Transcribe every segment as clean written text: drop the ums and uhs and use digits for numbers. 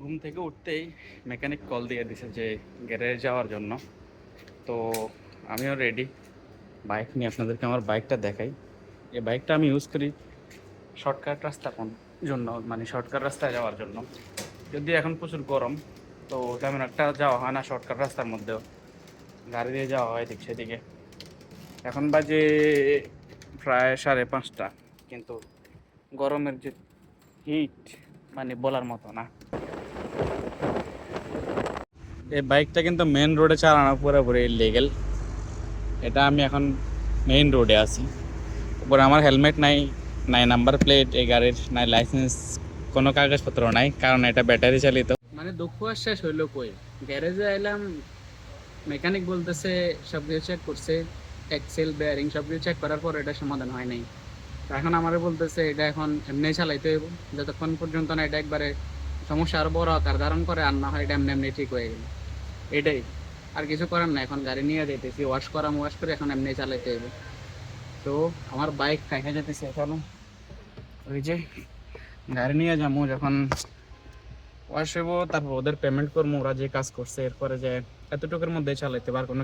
ঘুম থেকে উঠতেই মেকানিক কল দিয়ে দিছে যে গ্যারেজে যাওয়ার জন্য। তো আমিও রেডি, বাইক নিয়ে আপনাদেরকে আমার বাইকটা দেখাই। এই বাইকটা আমি ইউজ করি শর্টকাট রাস্তার জন্য, মানে শর্টকাট রাস্তায় যাওয়ার জন্য। যদি এখন প্রচুর গরম, তো তেমন একটা যাওয়া হয় না শর্টকাট রাস্তার মধ্যেও, গাড়ি দিয়ে যাওয়া হয় এদিক সেদিকে। এখন বাজে প্রায় 5:30, কিন্তু গরমের যে হিট মানে বলার মতো না। এই বাইকটা কিন্তু মেন রোডে চালানো পুরোপুরি ইলিগেল। এটা আমি এখন মেইন রোডে আছি, উপরে আমার হেলমেট নাই, নাই নাম্বার প্লেট এই গাড়ির, নাই লাইসেন্স, কোনো কাগজপত্র নাই, কারণ এটা ব্যাটারি চালিত। মানে দুঃখ আর শেষ হইলো কই, গ্যারেজে এলাম, মেকানিক বলতেছে সব কিছু চেক করছে, এক্সেল বেয়ারিং সব কিছু চেক করার পর এটা সমাধান হয় নাই। তো এখন আমারে বলতেছে এটা এখন এমনি চালাইতে হইব, যতক্ষণ পর্যন্ত না এটা একবারে সমস্যা আরো বড় আকার ধারণ করে, আর না হয় এটা এমনি এমনি ঠিক হয়ে গেল। এটাই, আর কিছু করার না। এখন গাড়ি নিয়ে যেতেছি, ওয়াশ করে এখন এমনি চালাইতে হইব। তো আমার বাইক খাইখা যেতেছে এখন, ওই যে গাড়ি নিয়ে যাবো, যখন ওয়াশ হইব তারপর ওদের পেমেন্ট করবো, ওরা যে কাজ করছে এরপরে যে এতটুকুর মধ্যে চালাইতে পার কোনো।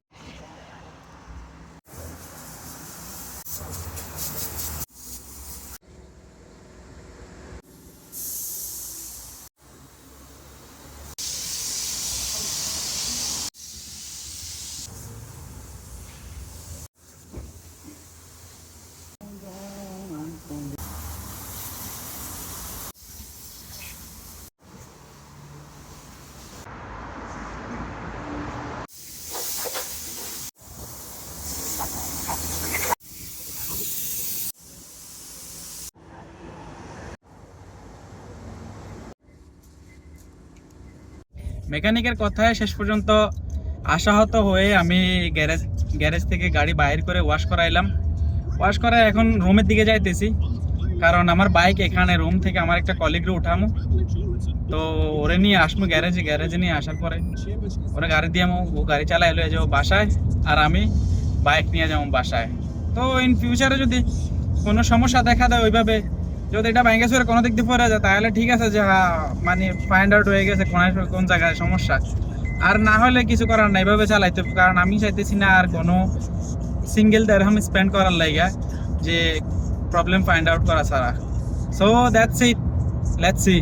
মেকানিকের কথায় শেষ পর্যন্ত আশাহত হয়ে আমি গ্যারেজ থেকে গাড়ি বাইর করে ওয়াশ করাইলাম। ওয়াশ করায় এখন রুমের দিকে যাইতেছি, কারণ আমার বাইক এখানে, রুম থেকে আমার একটা কলিগরে উঠামো, তো ওরে নিয়ে আসবো গ্যারেজে নিয়ে আসার পরে ওরা গাড়ি দিয়ে ও গাড়ি চালাই লয়ে যাবো বাসায়, আর আমি বাইক নিয়ে যাবো বাসায়। তো ইন ফিউচারে যদি কোনো সমস্যা দেখা দেয় ওইভাবে, যদি এটা ভেঙে চুরে কোনো দিক দিয়ে পড়ে যায়, তাহলে ঠিক আছে যে মানে ফাইন্ড আউট হয়ে গেছে কোন জায়গায় সমস্যা। আর না হলে কিছু করার নাই, এভাবে চালাইতে হবে, কারণ আমি চাইতেছি না আর কোনো সিঙ্গেল দেড়হাম স্পেন্ড করার লাইগা যে প্রবলেম ফাইন্ড আউট করা ছাড়া। So that's it, let's see.